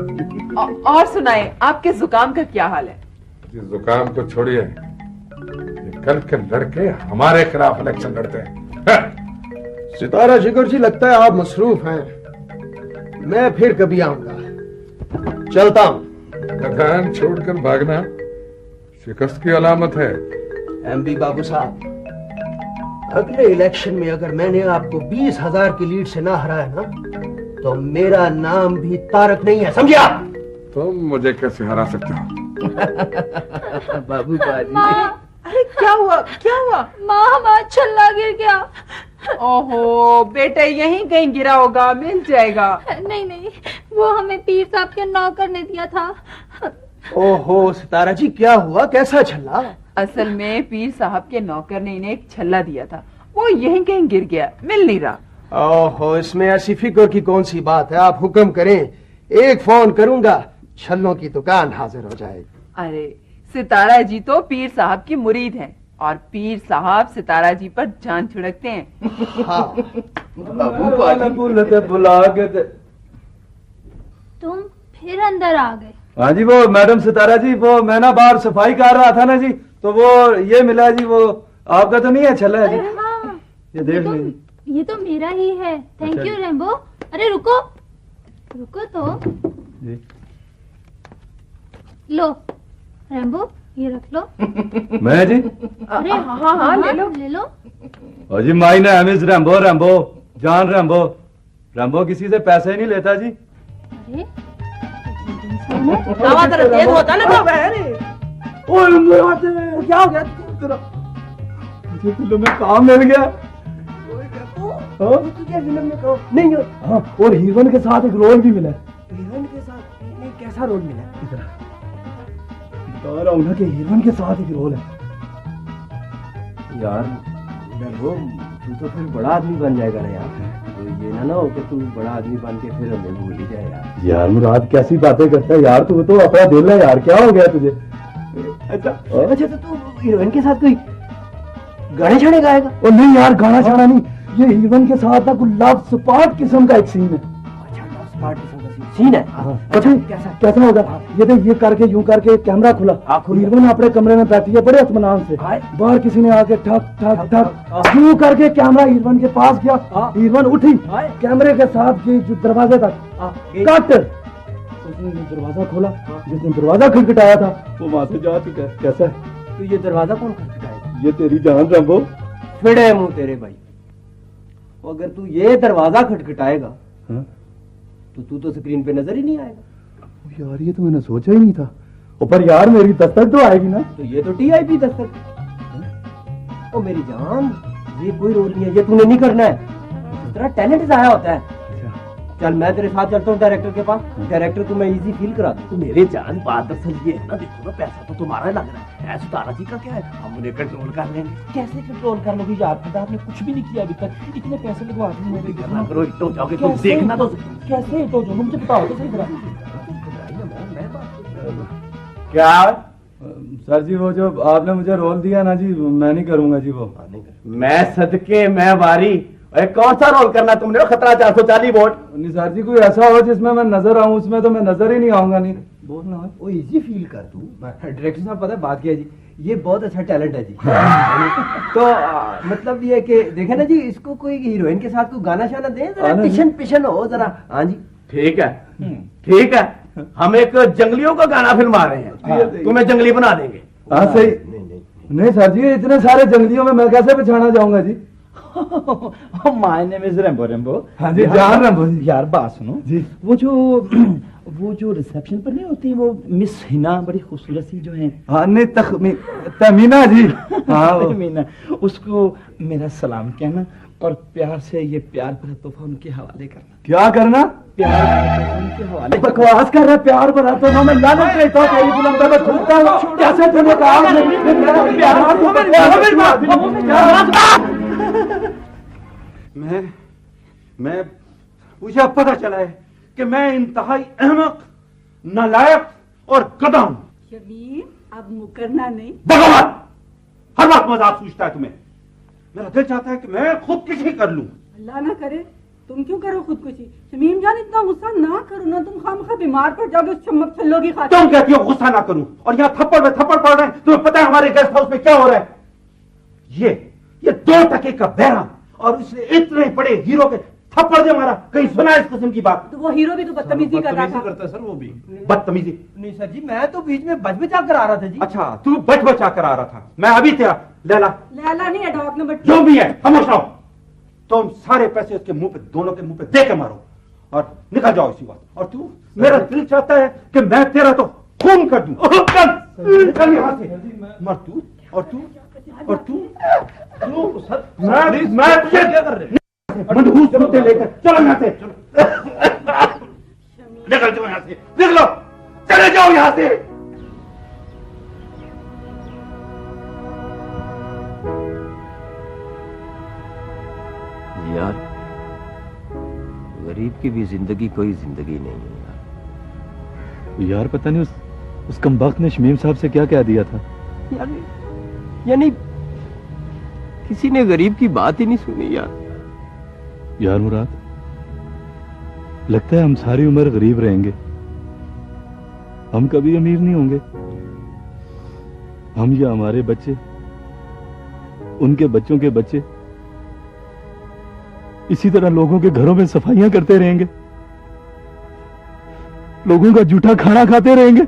और सुनाए, आपके जुकाम का क्या हाल है? जिस जुकाम को छोड़िए, ये कल के लड़के हमारे खिलाफ इलेक्शन लड़ते हैं। सितारा जिगर जी, लगता है आप मसरूफ हैं, मैं फिर कभी आऊंगा, चलता हूं। मैदान छोड़कर भागना शिकस्त की अलामत है। एमपी बाबू साहब, अगले इलेक्शन में अगर मैंने आपको 20,000 की लीड से ना हराया ना, तो मेरा नाम भी तारक नहीं है, समझे आप? तुम मुझे कैसे हरा सकते हो? बाबू बाजी। अरे क्या हुआ, क्या हुआ? माँ, हमारा छल्ला गिर गया। ओहो बेटे, यहीं कहीं गिरा होगा, मिल जाएगा। नहीं नहीं, वो हमें पीर साहब के नौकर ने दिया था। ओहो सितारा जी, क्या हुआ, कैसा छल्ला? असल में पीर साहब के नौकर ने इन्हें एक छल्ला दिया था, वो यहीं कहीं गिर गया, मिल नहीं रहा। ओहो, इसमें ऐसी फिक्र की कौन सी बात है, आप हुक्म करें, एक फोन करूंगा, छल्लों की दुकान हाजिर हो जाएगी। अरे सितारा जी तो पीर साहब की मुरीद हैं, और पीर साहब सितारा जी पर जान छिड़कते हैं। हाँ। बुला के तुम फिर अंदर आ गए? हाँ जी, वो मैडम सितारा जी, वो मैं ना बाहर सफाई कर रहा था ना जी, तो वो ये मिला जी, वो आपका तो नहीं है छल्ला जी? हाँ, ये देख लीजिए। ये तो मेरा ही है। थैंक अच्छा यू रेम्बो। अरे रुको रुको तो जी। लो रेम्बो, ये रख लो। मैं जी? अरे हाँ, ले लो। ले लो। ओ जी, my name is Rambo, Rambo John Rambo. Rambo किसी से पैसे नहीं लेता जी। अरे तेज होता ना तो क्या हो गया तेरा? मुझे फिल्म में काम मिल गया। फिल्म में कहो नहीं हो। हाँ, और हीरोइन के साथ एक रोल भी मिला। हीरोइन के साथ? नहीं, कैसा रोल मिला? बता रहा हूँ ना कि हीरोइन के साथ एक रोल है। यार तू तो फिर बड़ा आदमी बन जाएगा ना यार। तो ये ना हो कि तू बड़ा आदमी बन के फिर हमें भूल ही जाए यार। यार मुराद कैसी बातें करता है यार, तू तो अपना दिल है यार, क्या हो गया तुझे? अच्छा अच्छा, तो तू हीरोइन के साथ कोई गाने छाने गाएगा? ओ नहीं यार, गाना छाना नहीं, ये हीरोइन के साथ ना कुछ लव स्पॉट किस्म का एक सीन है। अच्छा, लव स्पॉट किस्म का सीन है। अच्छा कैसा होगा? ये देख, ये करके यूं करके कैमरा खुला, हीरोइन अपने कमरे में बैठी है बड़े इत्मीनान से, बाहर किसी ने आके ठक ठक ठक यूं करके कैमरा हीरोइन के पास गया, हीरोइन उठी कैमरे के साथ ये जो दरवाजे तक कट, उसने दरवाजा खोला, जिसने दरवाजा खटखटाया था वो वहां से जा चुका है। कैसा है? तो ये दरवाजा कौन खटखटाएगा? ये तेरी जान रंबो। फिड़े मुंह तेरे भाई, अगर तू ये दरवाजा खटखटाएगा तो तू तो स्क्रीन पे नजर ही नहीं आएगा। यार ये तो मैंने सोचा ही नहीं था। ऊपर यार मेरी दस्तक तो आएगी ना? तो ये तो टीआईपी दस्तक। ओ मेरी जान, ये कोई रोल नहीं है, ये तूने नहीं करना है, तेरा टैलेंट जाया होता है। चल मैं तेरे साथ चलता हूँ डायरेक्टर के पास, डायरेक्टर को मैं इजी फील करा दूँ। तो मेरे जान बात दरअसल ये है ना, देखो ना पैसा तो तुम्हारा लग रहा है, सितारा जी का क्या है, हम उन्हें कंट्रोल कर लेंगे। कैसे कंट्रोल कर लोगे यार? खुदा आपने कुछ भी नहीं किया अभी तक, इतने पैसे लगवा दिए मेरे करना करो, हिट हो जाओगे तुम, देखना तो कैसे हिट हो जाओगे मुझे बताओ तो सही तरह। क्या सर जी, वो जो आपने मुझे रोल दिया ना जी, मैं नहीं करूंगा जी वो। मैं सदके मैं वारी। अरे कौन सा रोल करना तुमने? खतरा 440 वोट। नहीं सर जी, कोई ऐसा हो जिसमें मैं नजर आऊं, उसमें तो मैं नजर ही नहीं आऊंगा। नहीं बोलना है वो इजी फील कर तू। डायरेक्टर साहब पता है बात क्या है जी, ये बहुत अच्छा टैलेंट है जी। तो मतलब ये कि देखे ना जी, इसको कोई हीरोइन के साथ कोई गाना शाना दे, जरा पिशन पिशन हो जरा। हाँ जी ठीक है, ठीक है, हम एक जंगलियों का गाना फिल्मा रहे हैं, तुम्हें जंगली बना देंगे। हाँ सही। नहीं सर जी, इतने सारे जंगलियों में मैं कैसे पहचाना जाऊंगा जी? My name is Rambo Rambo. हाँ जी, जान रैम्बो जी। यार बात सुनो जी, वो जो रिसेप्शन पर नहीं होती वो मिस हिना, बड़ी खूबसूरत सी जो है। हाँ नहीं तमीना जी। हाँ तमीना, उसको मेरा सलाम कहना और प्यार से ये प्यार भरा तोहफा उनके हवाले करना। क्या करना? प्यार भरा उनके हवाले। बकवास कर रहा है, प्यार भरा तोहफा मैं लानत करता हूँ तेरी फिल्म पे, मैं छूटता हूँ। कैसे तूने कहा? मैं मुझे अब पता चला है कि मैं इंतहाई अहमक, नालायक और गधा हूं। शमीम, अब मुकरना नहीं। बगावत! हर बात मजाक सूझता है तुम्हें। मेरा दिल चाहता है कि मैं खुदकुशी कर लूं। अल्लाह ना करे, तुम क्यों करो खुदकुशी? शमीम जान, इतना गुस्सा ना करो ना, तुम खामखा बीमार पड़ जाओगे उस चमक छल्लों की खातिर। तुम कहती हो गुस्सा ना करूं, और यहाँ थप्पड़ में थप्पड़ पड़ रहे हैं। तुम्हें पता है हमारे गेस्ट हाउस में क्या हो रहा है? ये 2 टके का बहरा और उसने इतने बड़े हीरो के थप्पड़ दे मारा। कहीं सुना इस किस्म की बात? तो वो हीरो भी तो बदतमीजी कर रहा था। करता है सर वो भी। बदतमीजी? नहीं सर जी, मैं तो बीच में बच-बचा कर आ रहा था जी। अच्छा, तू बच-बचा कर आ रहा था। मैं अभी तेरा लैला नहीं है, डॉग नंबर 2 जो भी है खामोश रहो। तुम सारे पैसे उसके मुंह पे, दोनों के मुंह पे दे के मारो और निकल जाओ इसी बात। और तू, मेरा दिल चाहता है कि मैं तेरा तो खून कर दूं। चल यहाँ से मर तू। और तू मैं तुझे क्या कर रहे मनहूस मुद्दे लेकर चलो यहाँ से। निकल जाओ यहाँ से, निकलो, चले जाओ यहाँ से। यार गरीब की भी जिंदगी कोई जिंदगी नहीं है यार पता नहीं उस कमबख्त ने शमीम साहब से क्या कह दिया था यानी किसी ने गरीब की बात ही नहीं सुनी यार मुराद, लगता है हम सारी उम्र गरीब रहेंगे, हम कभी अमीर नहीं होंगे। हम या हमारे बच्चे, उनके बच्चों के बच्चे इसी तरह लोगों के घरों में सफाइयां करते रहेंगे, लोगों का जूठा खाना खाते रहेंगे।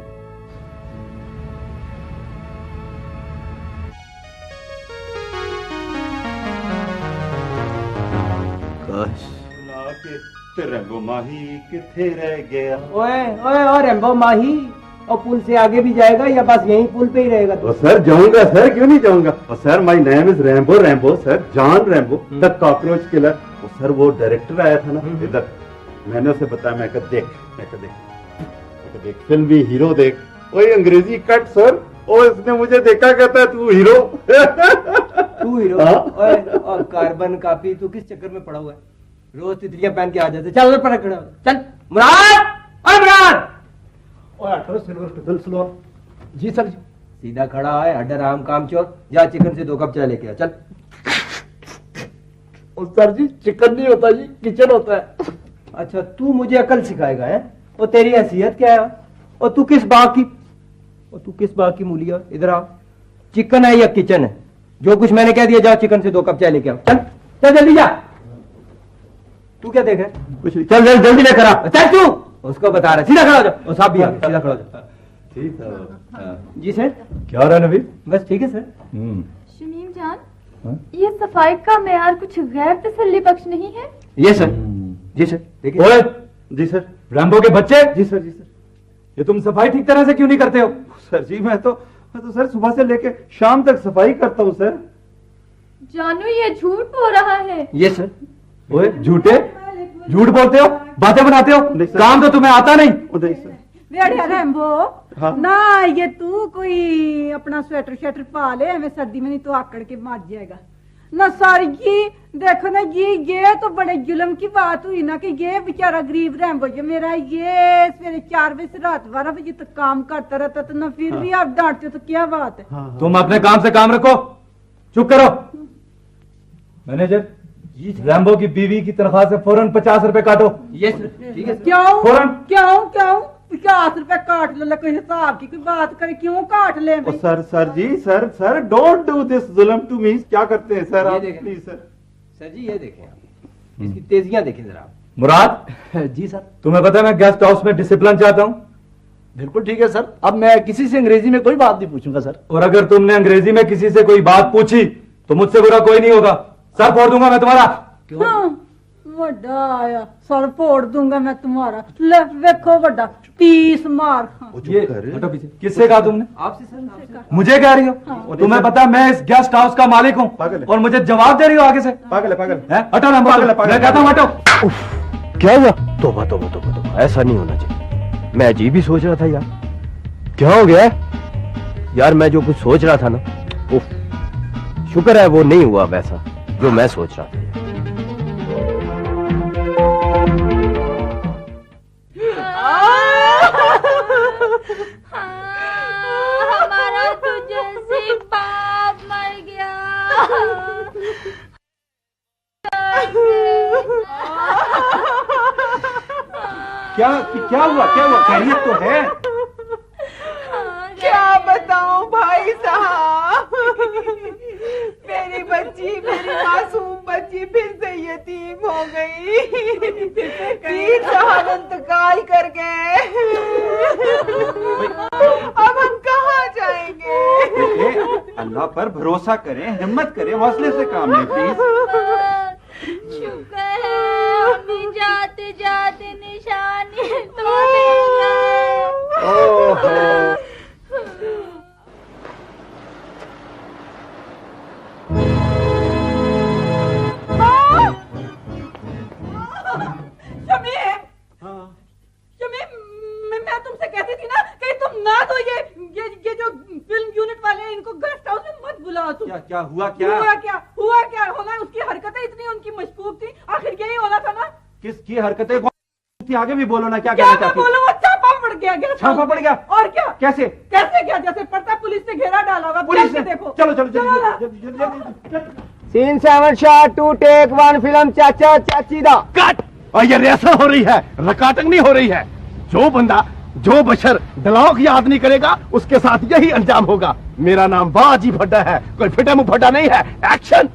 रैम्बो माही किथे रह गया? ओए रैम्बो माही, और पुल से आगे भी जाएगा या बस यहीं पुल पे ही रहेगा? तो सर जाऊंगा सर, क्यों नहीं जाऊंगा। और sir my name is Rambo sir, John Rambo the cockroach killer. Sir वो डायरेक्टर आया था ना इधर, मैंने उसे बताया, मैं कहा देख फिल्म भी हीरो देख। वही अंग्रेजी कट सर, और इसने मुझे देखा, कहता है तू हीरो। तू हीरो? और कार्बन कॉपी तू किस चक्कर में पड़ा हुआ है? रोज तितलियां पहन के आ जाते। चल पर खड़ा हो। चल मुराद, अरे मुराद, और 18 सिल्वर टुडल स्लोर। जी सर जी। सीधा खड़ा है, अड्डा राम काम चोर। जा चिकन से 2 कप चाय लेके आ। चल। सर जी चिकन नहीं होता जी, किचन होता है। अच्छा तू मुझे अकल सिखाएगा है? और तेरी हैसियत क्या है? और तू किस बाग की मूलिया? इधर आ। चिकन है या किचन है? जो कुछ मैंने कह दिया, जा चिकन से 2 कप चाय लेके आओ। चल चल जल्दी जा। तू क्या देख रहा है? कुछ नहीं, चल जल्दी लेकर आ। चल तू उसको बता रहा। सीधा खड़ा हो जा। और साहब भी आ, सीधा खड़ा हो जा। ठीक है जी सर। क्या हो रहा है नबील? बस ठीक है सर। शमीम जान, ये सफाई का मेयार कुछ गैर तसल्ली बख्श नहीं है? ये सर। जी सर। देखिए। ओए, जी सर। रैम्बो के बच्चे, जी सर। जी सर। ये तुम सफाई ठीक तरह से क्यों नहीं करते हो? सर जी मैं तो सर सुबह से लेके शाम तक सफाई करता हूँ सर। जानू ये झूठ बोल रहा है। ये सर। ओए झूठे, झूठ बोलते हो, बातें बनाते हो, काम तो तुम्हें आता नहीं। नहीं सर। वेड़िया रैम्बो, हाँ? ना ये तू कोई अपना स्वेटर शेटर पा ले, हमें सर्दी में नहीं तो आकड़ के मार जाएगा ना। सर ये देखो ना, ये तो बड़े जुल्म की बात हुई ना कि ये बेचारा गरीब रैम्बो जो मेरा, ये सवेरे 4 बजे से रात 12 बजे तक काम करता रहता, तो ना फिर भी आप डांटते हो तो क्या बात है? तुम अपने काम से काम रखो, चुप करो। मैनेजर, रैम्बो की बीवी की तनख्वाह से फौरन 50 रुपए काटो। ये सर। ठीक है। क्यों फौरन। क्यों 50 रुपए काट लो? कोई हिसाब की कोई बात करे, क्यों काट ले? सर जी सर डोंट डू दिस जुल्म टू मी। क्या करते हैं सर आप? Please sir. सर जी ये देखें आप, इसकी तेजियां देखें जरा। मुराद। जी सर। तुम्हें पता है मैं गेस्ट हाउस में डिसिप्लिन चाहता हूँ। बिल्कुल ठीक है सर, अब मैं किसी से अंग्रेजी में कोई बात नहीं पूछूंगा सर। और अगर तुमने अंग्रेजी में किसी से कोई बात पूछी तो मुझसे बुरा कोई नहीं होगा। सर फोड़ दूंगा मैं तुम्हारा। वड्डा आया, सर फोड़ दूंगा मैं तुम्हारा। ले देखो वड्डा 30 मार। ये हटो पीछे। किससे कहा तुमने? आपसे सर। मुझे कह रही हो? तुम्हें पता मैं इस गेस्ट हाउस का मालिक हूँ और मुझे जवाब दे रही हो आगे से? पागल है। हटो ना, मैं कहता हूँ हटो। क्या हुआ? तोबा, ऐसा नहीं होना चाहिए। मैं अजीब ही सोच रहा था यार। क्या हो गया यार? मैं जो कुछ सोच रहा था ना, शुक्र है वो नहीं हुआ वैसा जो मैं सोच रहा था। हमारा तुझे से बाप मर गया। क्या हुआ? खैरियत तो है? क्या बताऊं भाई साहब, मेरी मासूम बच्ची फिर से यतीम हो गई। पीर साहब इंतकाल कर गए। अब हम कहाँ जाएंगे? अल्लाह पर भरोसा करें, हिम्मत करें, हौसले से काम लें प्लीज। शुक्र है अभी जाते जाते निशानी तो दे गए। ओहो। मैं तुमसे कहती थी ना कि तुम ना तो ये जो फिल्म यूनिट वाले हैं इनको गेस्ट हाउस में मत बुलाओ। तुम क्या हुआ? हुआ होना, उसकी हरकतें इतनी उनकी मशकूक थी, आखिर यही होना था ना। किसकी हरकतें थी? आगे भी बोलो ना, क्या कहना चाहती? बोलो, वो छापा पड़ गया। छापा पड़ गया? और क्या? कैसे क्या? जैसे पड़ता पुलिस ने घेरा डाला होगा। पुलिस ने? देखो। चलो। सीन 7 शॉट 2 टेक 1 फिल्म चाचा चाची दा कट। और ये रिहर्सल हो रही है, रिकॉर्डिंग नहीं हो रही है। जो बंदा जो बशर डायलॉग याद नहीं करेगा उसके साथ यही अंजाम होगा। मेरा नाम बाजी भड्डा है, कोई फिटे मुंह भड्डा नहीं है। एक्शन।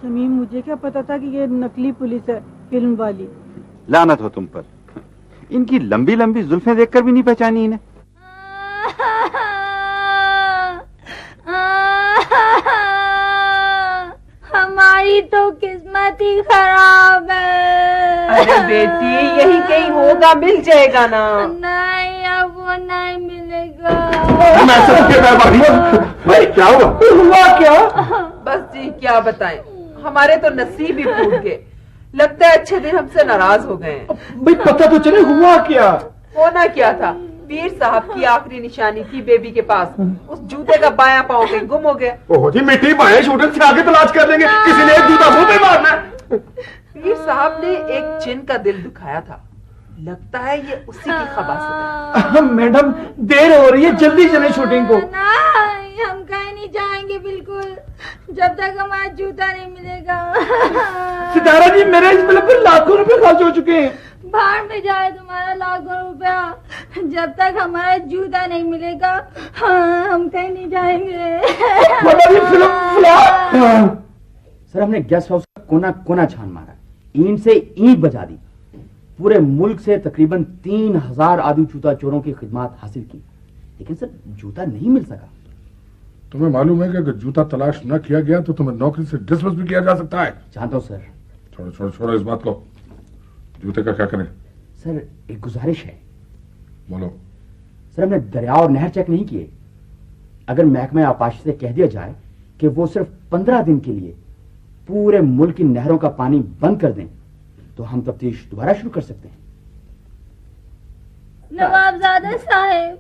शमीम, मुझे क्या पता था कि ये नकली पुलिस है, फिल्म वाली। लानत हो तुम पर। इनकी लंबी लंबी जुल्फें देखकर भी नहीं पहचानी इन्हें। हमारी तो किस्मत ही खराब है। अरे बेटी, यही कहीं होगा, मिल जाएगा ना। नहीं, अब वो नहीं मिलेगा। भाई क्या हुआ? क्या? बस जी क्या बताएं, हमारे तो नसीब ही फूट गए। लगता है अच्छे दिन हमसे नाराज हो गए। भाई पता तो चले हुआ क्या? होना क्या था, पीर साहब की आखिरी निशानी थी बेबी के पास। उस जूते का बायां पांव कहीं गुम हो गया। ओह जी मिट्टी बाएं शूटर से आगे तलाश कर लेंगे, किसी ने एक जूता मुंह पे मारना है। पीर साहब ने एक जिन का दिल दुखाया था, लगता है ये उसी की खबासत है। मैडम देर हो रही है, जल्दी चले शूटिंग को। हम कहीं नहीं जाएंगे बिल्कुल जब तक हमारा जूता नहीं मिलेगा। सितारा जी मेरे इस फिल्म पर लाखों रुपए खर्च हो चुके हैं। बाहर में जाए तुम्हारा लाखों रुपया, जब तक हमारा जूता नहीं मिलेगा हम कहीं नहीं जाएंगे। सर हमने गेस्ट हाउस का कोना कोना छान मारा, ईंट से ईंट बजा दी, पूरे मुल्क से तकरीबन 3000 आदि जूता चोरों की खिदमत हासिल की, लेकिन सर जूता नहीं मिल सका। तुम्हें मालूम है कि अगर जूता तलाश न किया गया तो तुम्हें नौकरी से डिसमिस भी किया जा सकता है। जानता हूं सर। छोड़ो छोड़ो छोड़ो इस बात को, जूते का क्या करें? सर एक गुजारिश है। बोलो। सर हमने दरिया और नहर चेक नहीं किए, अगर महकमा आपाशी से कह दिया जाए कि वो सिर्फ 15 दिन के लिए पूरे मुल्क की नहरों का पानी बंद कर दें तो हम तफ्तीश दोबारा शुरू कर सकते हैं। नवाबजादा साहब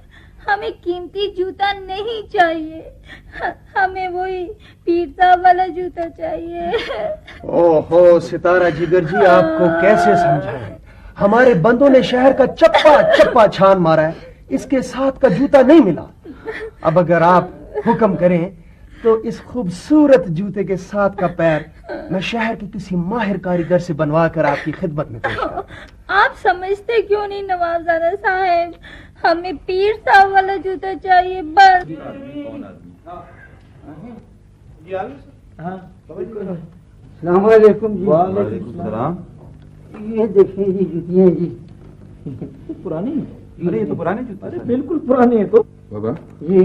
हमें कीमती जूता नहीं चाहिए, हमें वही पीर साहब वाला जूता चाहिए। ओहो सितारा जिगर जी, आपको कैसे समझाएं? हमारे बंदों ने शहर का चप्पा चप्पा छान मारा है, इसके साथ का जूता नहीं मिला। अब अगर आप हुक्म करें तो इस खूबसूरत जूते के साथ का पैर मैं शहर के किसी माहिर कारीगर से बनवा कर आपकी खिदमत में पेश करूं। आप समझते क्यों नहीं नवाबजादा साहब, हमें पीर साहब वाला जूता चाहिए बस। सलामुअलैकुम जी। वालेकुम सलाम। ये देखिए जी जूतियाँ जी। पुरानी? अरे ये तो पुराने जूते। अरे बिल्कुल पुरानी है। तो बाबा जी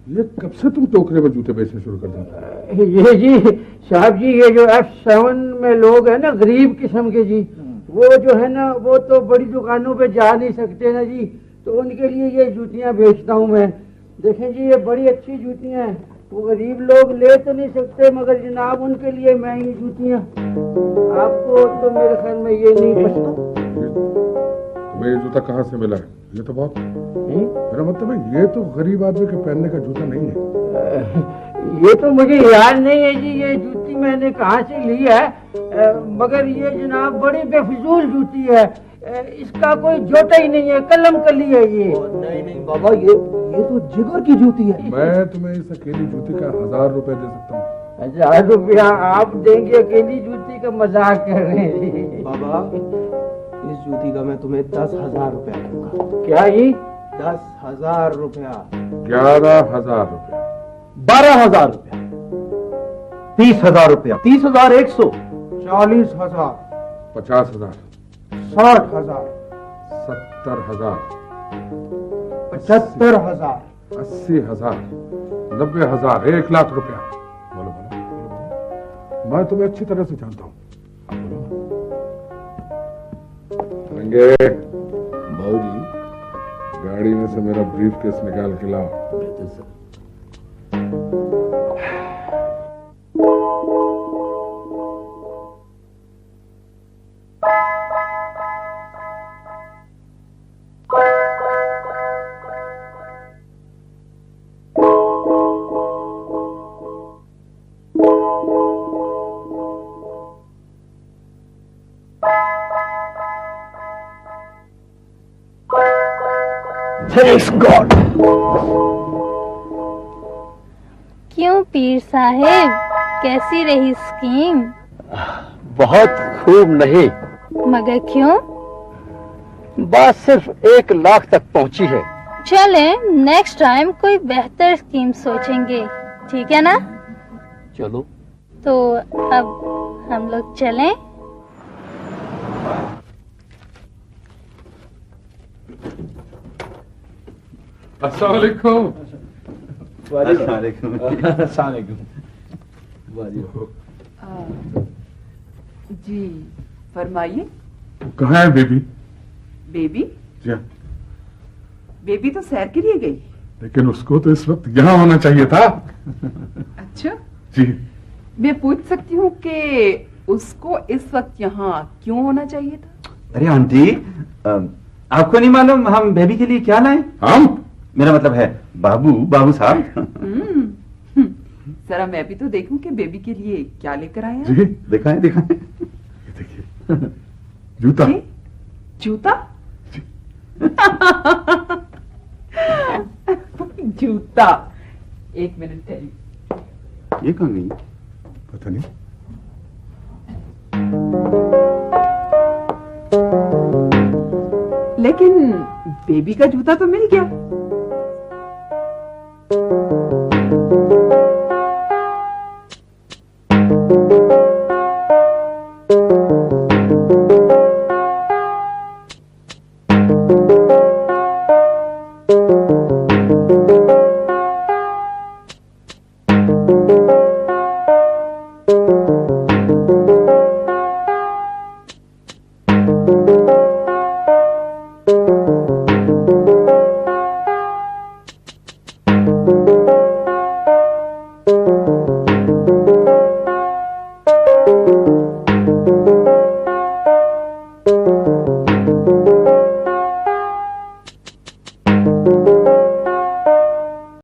ये कब से तुम टोकरे में जूते बेचने शुरू कर देते? ये जी साहब जी, ये जो F7 में लोग हैं ना गरीब किस्म के जी, वो जो है ना वो तो बड़ी दुकानों पे जा नहीं सकते ना जी, तो उनके लिए ये जूतियाँ बेचता हूँ मैं। देखें जी ये बड़ी अच्छी जूतियाँ हैं, वो गरीब लोग ले तो नहीं सकते मगर जनाब उनके लिए महंगी जूतियाँ। आपको तो मेरे ख्याल में ये नहीं पसंद। तुम्हें ये जूता कहाँ से मिला है? ये तो बहुत, मेरा मतलब है ये तो गरीब आदमी के पहनने का जूता नहीं है। ये तो मुझे याद नहीं है जी ये जूती मैंने कहाँ से ली है, मगर ये जनाब बड़ी बेफजूल जूती है, इसका कोई जोटा ही नहीं है, कलम कली है ये। नहीं नहीं बाबा, ये तो जिगर की जूती है। मैं तुम्हें इस अकेली जूती का 1000 रुपए दे सकता हूँ। 1000 रुपया आप देंगे? अकेली जूती का मजाक कर रहे हैं बाबा, इस जूती का मैं तुम्हें 10,000 रुपया दूंगा। क्या जी? 10,000 रुपया। 11,000 रुपया। 12,000 रुपया। 30,000 रुपया। 30,100। 40,000। 50,000। 60,000। 70,000। 75,000। 80,000। 90,000। 1,00,000 रुपया। बोलो बोलो बोलो। मैं तुम्हें अच्छी तरह से जानता हूँ। बाबू जी गाड़ी में से मेरा ब्रीफ केस निकाल के लाओ। Thanks God। क्यों पीर साहेब, कैसी रही स्कीम? बहुत खूब नहीं, मगर क्यों? बात सिर्फ 1 लाख तक पहुंची है। चले नेक्स्ट टाइम कोई बेहतर स्कीम सोचेंगे, ठीक है ना? चलो तो अब हम लोग चलें? अस्सलाम वालेकुम। जी फरमाइए। कहाँ है बेबी? बेबी? जी हाँ। बेबी तो सैर के लिए गई। लेकिन उसको तो इस वक्त यहाँ होना चाहिए था। अच्छा जी मैं पूछ सकती हूँ कि उसको इस वक्त यहाँ क्यों होना चाहिए था? अरे आंटी, आपको नहीं मालूम हम बेबी के लिए क्या लाए? हम? मेरा मतलब है बाबू, बाबू साहब। जरा मैं भी तो देखूं कि बेबी के लिए क्या लेकर आया। जी दिखाएं दिखाएं। ये देखिए जूता। जूता? जूता। एक मिनट ठहरिए। ये कहाँ गई? पता नहीं। लेकिन बेबी का जूता तो मिल गया।